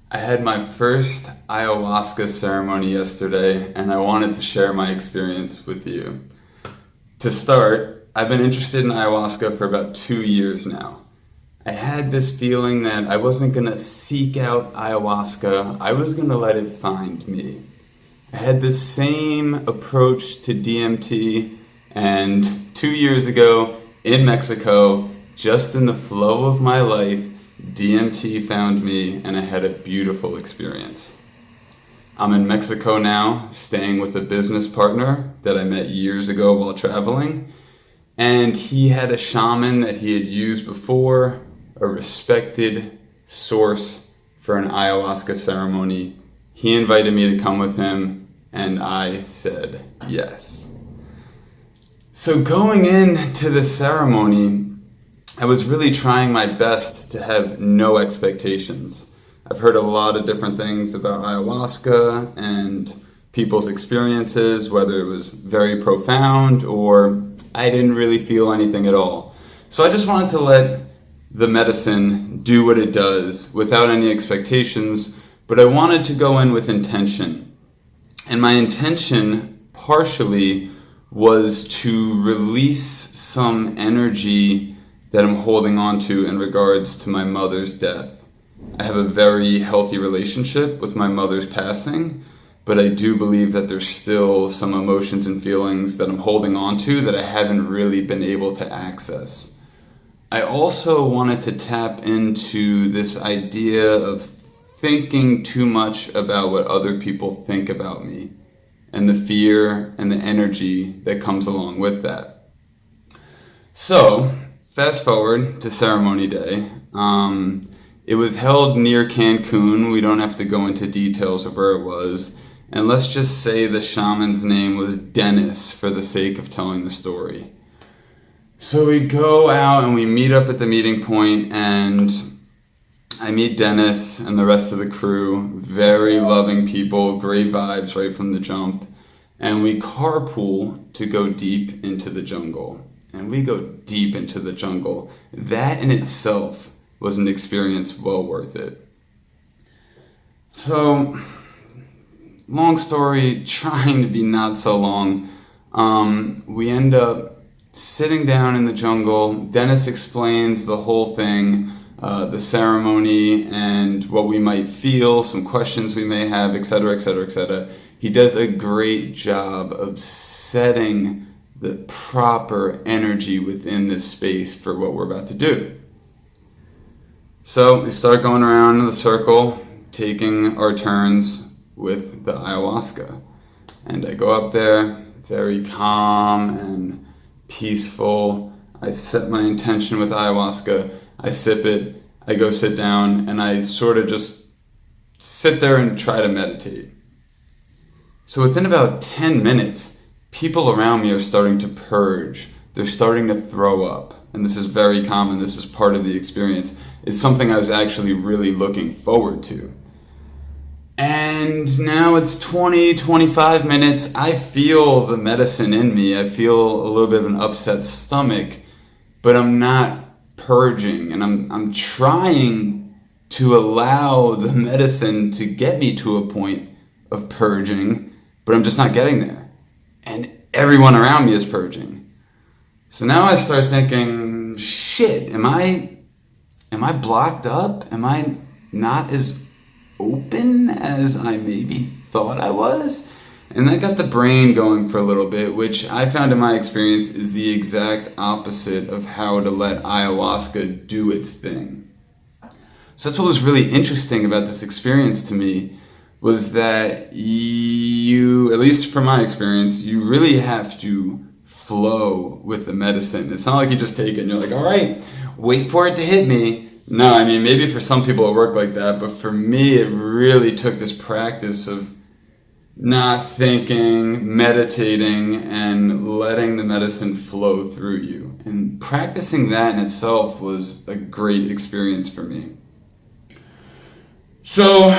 I had my first ayahuasca ceremony yesterday, and I wanted to share my experience with you. To start, I've been interested in ayahuasca for about 2 years now. I had this feeling that I wasn't going to seek out ayahuasca, I was going to let it find me. I had this same approach to DMT, and 2 years ago in Mexico, just in the flow of my life, DMT found me and I had a beautiful experience. I'm in Mexico now, staying with a business partner that I met years ago while traveling, and he had a shaman that he had used before, a respected source for an ayahuasca ceremony. He invited me to come with him, and I said yes. So going into the ceremony, I was really trying my best to have no expectations. I've heard a lot of different things about ayahuasca and people's experiences, whether it was very profound or I didn't really feel anything at all. So I just wanted to let the medicine do what it does without any expectations, but I wanted to go in with intention. And my intention partially was to release some energy that I'm holding on to in regards to my mother's death. I have a very healthy relationship with my mother's passing, but I do believe that there's still some emotions and feelings that I'm holding on to that I haven't really been able to access. I also wanted to tap into this idea of thinking too much about what other people think about me and the fear and the energy that comes along with that. So, fast forward to ceremony day. It was held near Cancun. We don't have to go into details of where it was. And let's just say the shaman's name was Dennis for the sake of telling the story. So we go out and we meet up at the meeting point, and I meet Dennis and the rest of the crew. Very loving people, great vibes right from the jump. And we carpool to go deep into the jungle. And we go deep into the jungle. That in itself was an experience well worth it. So, long story, trying to be not so long, we end up sitting down in the jungle. Dennis explains the whole thing, the ceremony and what we might feel, some questions we may have, etc., etc., etc. He does a great job of setting the proper energy within this space for what we're about to do. So we start going around in the circle, taking our turns with the ayahuasca. And I go up there, very calm and peaceful. I set my intention with ayahuasca, I sip it, I go sit down, and I sort of just sit there and try to meditate. So within about 10 minutes, people around me are starting to purge. They're starting to throw up. And this is very common. This is part of the experience. It's something I was actually really looking forward to. And now it's 20, 25 minutes. I feel the medicine in me. I feel a little bit of an upset stomach, but I'm not purging. And I'm trying to allow the medicine to get me to a point of purging, but I'm just not getting there. And everyone around me is purging. So now I start thinking, shit, am I blocked up? Am I not as open as I maybe thought I was? And that got the brain going for a little bit, which I found in my experience is the exact opposite of how to let ayahuasca do its thing. So that's what was really interesting about this experience to me, was that you, at least from my experience, you really have to flow with the medicine. It's not like you just take it and you're like, all right, wait for it to hit me. No, I mean, maybe for some people it worked like that, but for me it really took this practice of not thinking, meditating, and letting the medicine flow through you. And practicing that in itself was a great experience for me. So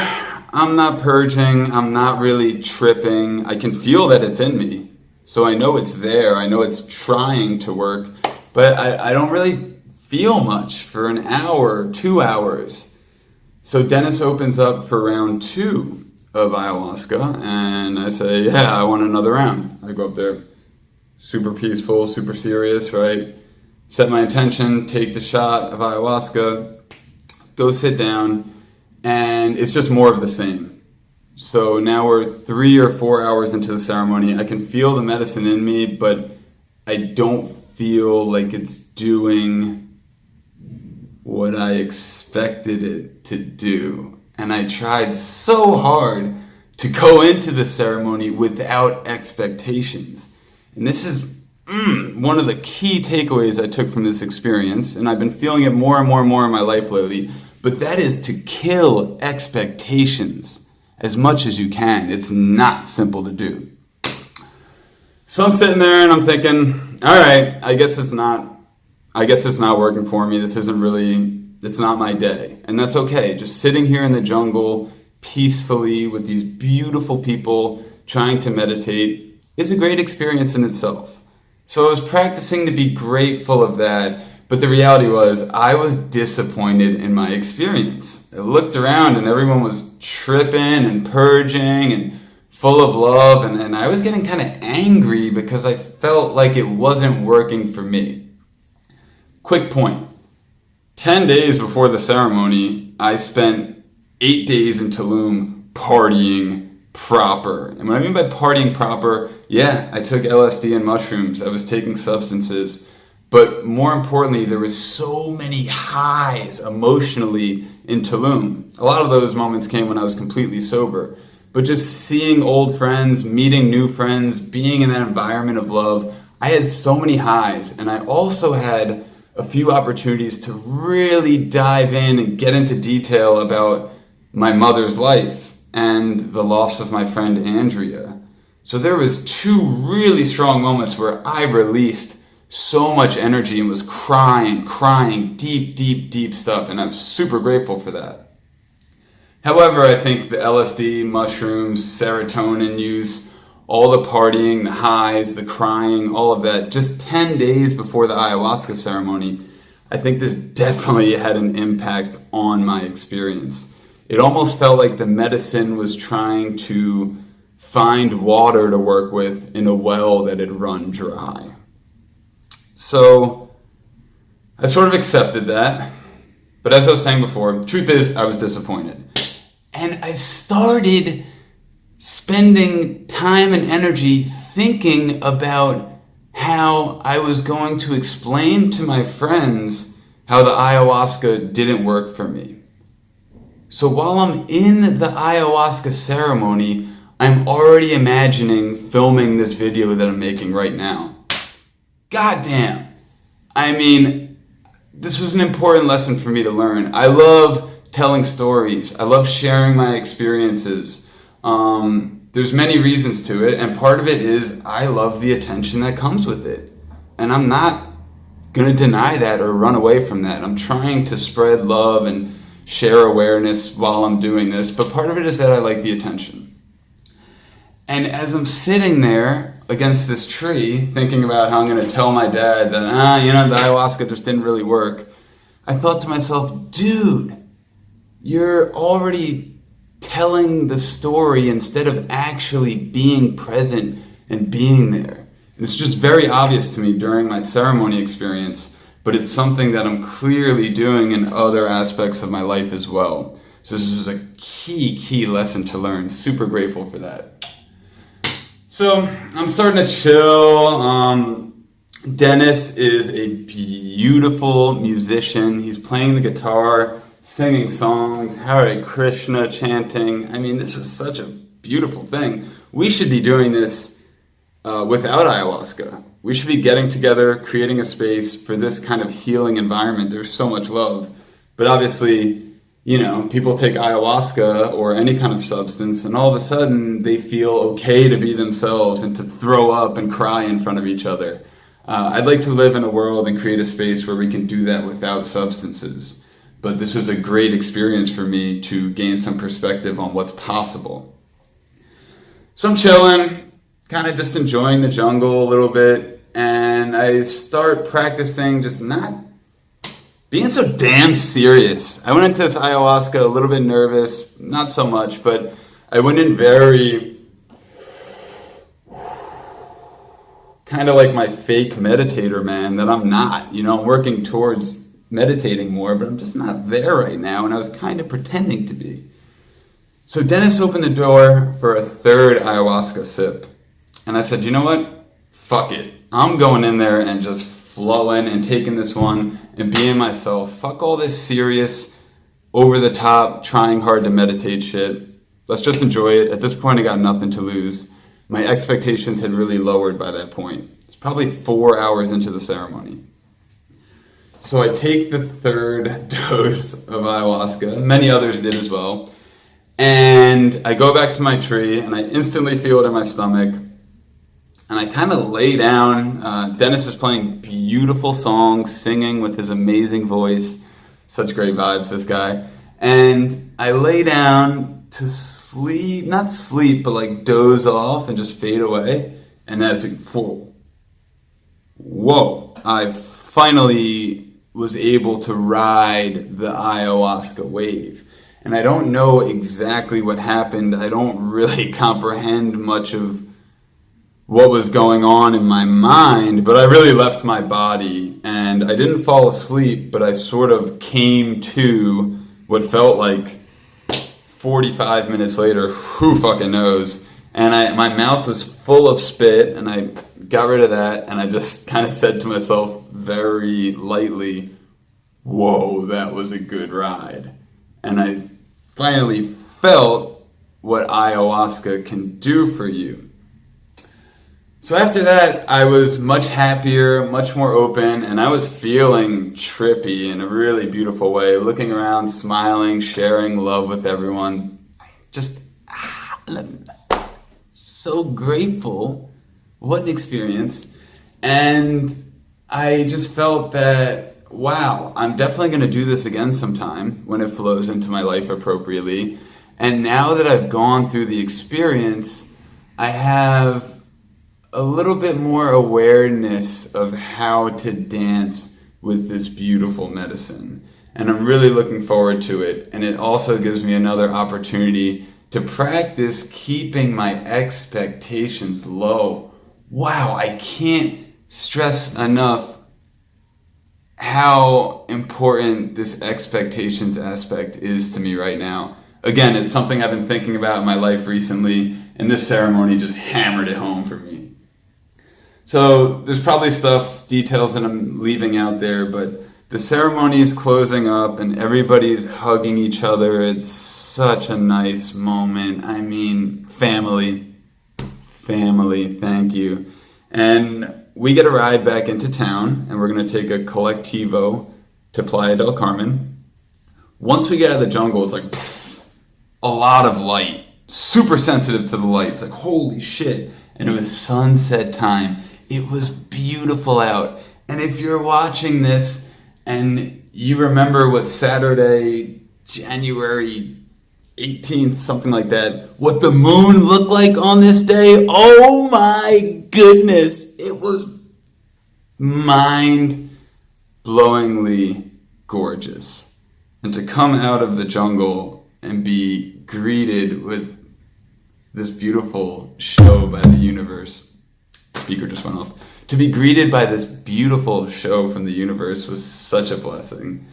I'm not purging, I'm not really tripping. I can feel that it's in me. So I know it's there, I know it's trying to work, but I don't really feel much for an hour, 2 hours. So Dennis opens up for round 2 of ayahuasca, and I say, yeah, I want another round. I go up there, super peaceful, super serious, right? Set my intention, take the shot of ayahuasca, go sit down, and it's just more of the same. So now we're 3 or 4 hours into the ceremony. I can feel the medicine in me, but I don't feel like it's doing what I expected it to do. And I tried so hard to go into the ceremony without expectations. And this is one of the key takeaways I took from this experience, and I've been feeling it more and more and more in my life lately, but that is to kill expectations as much as you can. It's not simple to do. So I'm sitting there and I'm thinking, all right, I guess it's not working for me. It's not my day. And that's okay. Just sitting here in the jungle peacefully with these beautiful people trying to meditate is a great experience in itself. So I was practicing to be grateful of that, but the reality was I was disappointed in my experience. I looked around and everyone was tripping and purging and full of love, and I was getting kind of angry because I felt like it wasn't working for me. Quick point. 10 days before the ceremony, I spent 8 days in Tulum partying proper. And what I mean by partying proper, yeah, I took LSD and mushrooms. I was taking substances. But more importantly, there was so many highs emotionally in Tulum. A lot of those moments came when I was completely sober. But just seeing old friends, meeting new friends, being in that environment of love, I had so many highs. And I also had a few opportunities to really dive in and get into detail about my mother's life and the loss of my friend Andrea. So there was 2 really strong moments where I released so much energy and was crying, deep stuff, and I'm super grateful for that. However, I think the LSD, mushrooms, serotonin use, all the partying, the highs, the crying, all of that, just 10 days before the ayahuasca ceremony, I think this definitely had an impact on my experience. It almost felt like the medicine was trying to find water to work with in a well that had run dry. So I sort of accepted that. But as I was saying before, the truth is I was disappointed. And I started spending time and energy thinking about how I was going to explain to my friends how the ayahuasca didn't work for me. So while I'm in the ayahuasca ceremony, I'm already imagining filming this video that I'm making right now. Goddamn. I mean, this was an important lesson for me to learn. I love telling stories. I love sharing my experiences. There's many reasons to it, and part of it is I love the attention that comes with it. And I'm not going to deny that or run away from that. I'm trying to spread love and share awareness while I'm doing this, but part of it is that I like the attention. And as I'm sitting there against this tree, thinking about how I'm going to tell my dad that, the ayahuasca just didn't really work, I thought to myself, dude, you're already telling the story instead of actually being present and being there. It's just very obvious to me during my ceremony experience, but it's something that I'm clearly doing in other aspects of my life as well. So this is a key lesson to learn. Super grateful for that. So I'm starting to chill. Dennis is a beautiful musician. He's playing the guitar, singing songs, Hare Krishna chanting. I mean, this is such a beautiful thing. We should be doing this without ayahuasca. We should be getting together, creating a space for this kind of healing environment. There's so much love. But obviously, people take ayahuasca or any kind of substance, and all of a sudden they feel okay to be themselves and to throw up and cry in front of each other. I'd like to live in a world and create a space where we can do that without substances. But this was a great experience for me to gain some perspective on what's possible. So I'm chilling, kind of just enjoying the jungle a little bit, and I start practicing just not being so damn serious. I went into this ayahuasca a little bit nervous, not so much, but I went in very kind of like my fake meditator, man, that I'm not. You know, I'm working towards meditating more, but I'm just not there right now, and I was kind of pretending to be. So Dennis opened the door for a third ayahuasca sip, and I said, you know what? Fuck it. I'm going in there and just flowing and taking this one and being myself. Fuck all this serious, over the top, trying hard to meditate shit. Let's just enjoy it. At this point, I got nothing to lose. My expectations had really lowered by that point. It's probably 4 hours into the ceremony. So I take the third dose of ayahuasca. Many others did as well. And I go back to my tree, and I instantly feel it in my stomach. And I kind of lay down. Dennis is playing beautiful songs, singing with his amazing voice. Such great vibes, this guy. And I lay down to sleep, not sleep, but like doze off and just fade away. And as it, whoa, I finally was able to ride the ayahuasca wave. And I don't know exactly what happened. I don't really comprehend much of what was going on in my mind, but I really left my body, and I didn't fall asleep, but I sort of came to what felt like 45 minutes later, who fucking knows, and my mouth was full of spit, and I got rid of that, and I just kind of said to myself very lightly, whoa, that was a good ride. And I finally felt what ayahuasca can do for you. So after that, I was much happier, much more open, and I was feeling trippy in a really beautiful way, looking around, smiling, sharing love with everyone. Just so grateful. What an experience. And I just felt that, wow, I'm definitely going to do this again sometime when it flows into my life appropriately. And now that I've gone through the experience, I have a little bit more awareness of how to dance with this beautiful medicine. And I'm really looking forward to it. And it also gives me another opportunity to practice keeping my expectations low. Wow, I can't stress enough how important this expectations aspect is to me right now. Again, it's something I've been thinking about in my life recently, and this ceremony just hammered it home for me. So there's probably details that I'm leaving out there, but the ceremony is closing up and everybody's hugging each other. It's such a nice moment. I mean, family, thank you. And we get a ride back into town, and we're going to take a Colectivo to Playa del Carmen. Once we get out of the jungle, it's like a lot of light, super sensitive to the light. It's like, holy shit. And it was sunset time. It was beautiful out. And if you're watching this and you remember what Saturday, January 18th, something like that, what the moon looked like on this day, oh my goodness, it was mind-blowingly gorgeous. And to come out of the jungle and be greeted with this beautiful show by the universe. Speaker just went off. To be greeted by this beautiful show from the universe was such a blessing.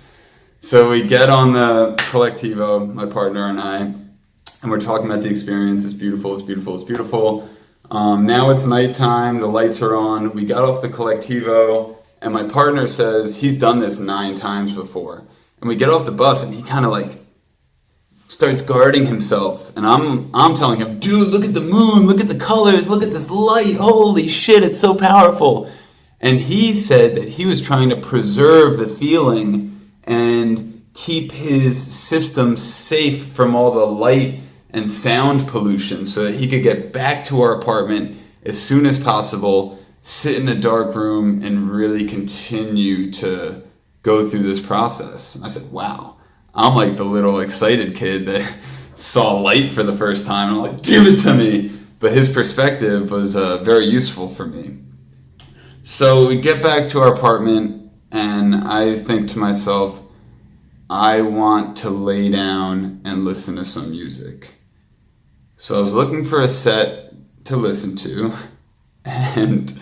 So we get on the Colectivo, my partner and I, and we're talking about the experience. It's beautiful, it's beautiful, it's beautiful. Now it's nighttime, the lights are on. We got off the Colectivo, and my partner says he's done this 9 times before. And we get off the bus, and he kind of like starts guarding himself, and I'm telling him, dude, look at the moon, look at the colors, look at this light, holy shit, it's so powerful. And he said that he was trying to preserve the feeling and keep his system safe from all the light and sound pollution so that he could get back to our apartment as soon as possible, sit in a dark room, and really continue to go through this process. And I said, wow. I'm like the little excited kid that saw light for the first time, and I'm like, give it to me. But his perspective was very useful for me. So we get back to our apartment, and I think to myself, I want to lay down and listen to some music. So I was looking for a set to listen to, and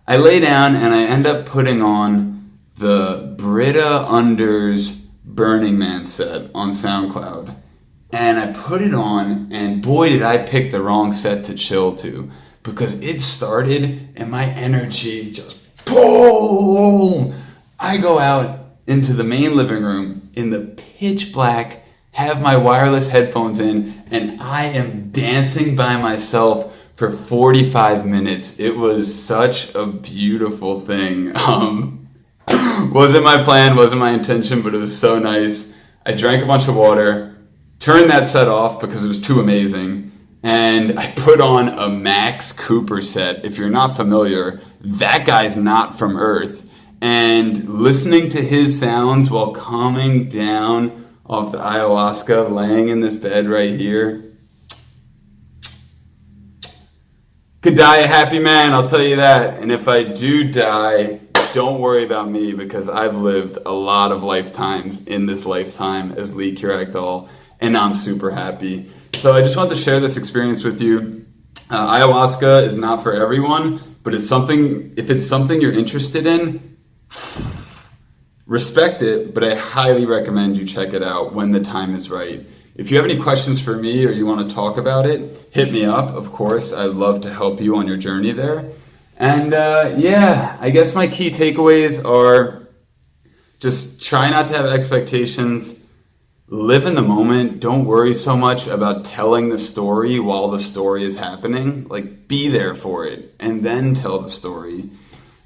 I lay down and I end up putting on the Britta Unders Burning Man set on SoundCloud. And I put it on, and boy did I pick the wrong set to chill to, because it started and my energy just boom! I go out into the main living room in the pitch black, have my wireless headphones in, and I am dancing by myself for 45 minutes. It was such a beautiful thing. Wasn't my plan, wasn't my intention, but it was so nice. I drank a bunch of water, turned that set off because it was too amazing, and I put on a Max Cooper set. If you're not familiar, that guy's not from Earth. And listening to his sounds while calming down off the ayahuasca, laying in this bed right here, could die a happy man, I'll tell you that. And if I do die, don't worry about me, because I've lived a lot of lifetimes in this lifetime as Lee Curac-Dahl, and I'm super happy. So I just wanted to share this experience with you. Ayahuasca is not for everyone, but if it's something you're interested in, respect it, but I highly recommend you check it out when the time is right. If you have any questions for me or you want to talk about it, hit me up, of course. I'd love to help you on your journey there. And I guess my key takeaways are just try not to have expectations. Live in the moment. Don't worry so much about telling the story while the story is happening. Like, be there for it and then tell the story.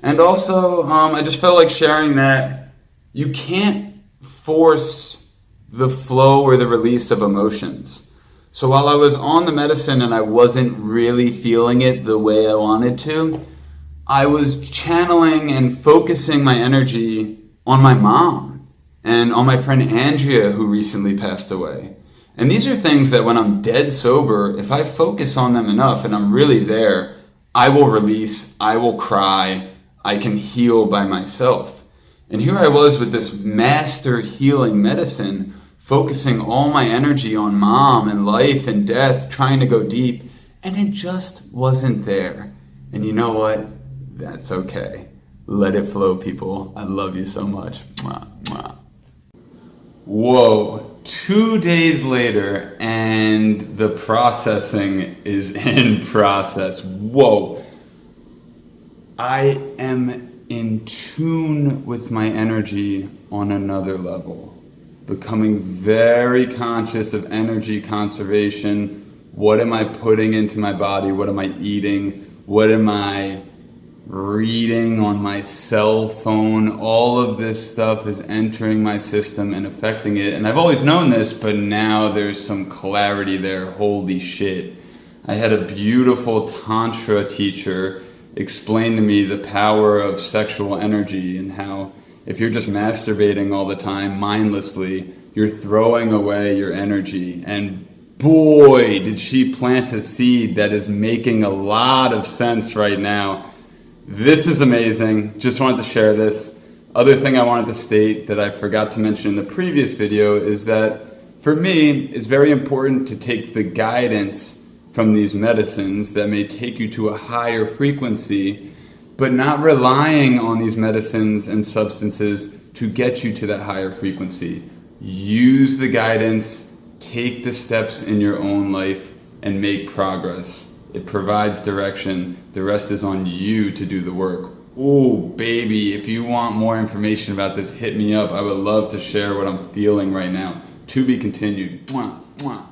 And also, I just felt like sharing that you can't force the flow or the release of emotions. So while I was on the medicine and I wasn't really feeling it the way I wanted to, I was channeling and focusing my energy on my mom and on my friend Andrea, who recently passed away. And these are things that when I'm dead sober, if I focus on them enough and I'm really there, I will release, I will cry, I can heal by myself. And here I was with this master healing medicine, focusing all my energy on mom and life and death, trying to go deep, and it just wasn't there. And you know what? That's okay. Let it flow, people. I love you so much. Mwah, mwah. Whoa, 2 days later, and the processing is in process. Whoa. I am in tune with my energy on another level, becoming very conscious of energy conservation. What am I putting into my body? What am I eating? What am I reading on my cell phone? All of this stuff is entering my system and affecting it. And I've always known this, but now there's some clarity there. Holy shit. I had a beautiful Tantra teacher explain to me the power of sexual energy and how if you're just masturbating all the time mindlessly, you're throwing away your energy. And boy, did she plant a seed that is making a lot of sense right now. This is amazing. Just wanted to share this. Other thing I wanted to state that I forgot to mention in the previous video is that for me, it's very important to take the guidance from these medicines that may take you to a higher frequency, but not relying on these medicines and substances to get you to that higher frequency. Use the guidance, take the steps in your own life, and make progress. It provides direction. The rest is on you to do the work. Oh, baby, if you want more information about this, hit me up. I would love to share what I'm feeling right now. To be continued. Mwah, mwah.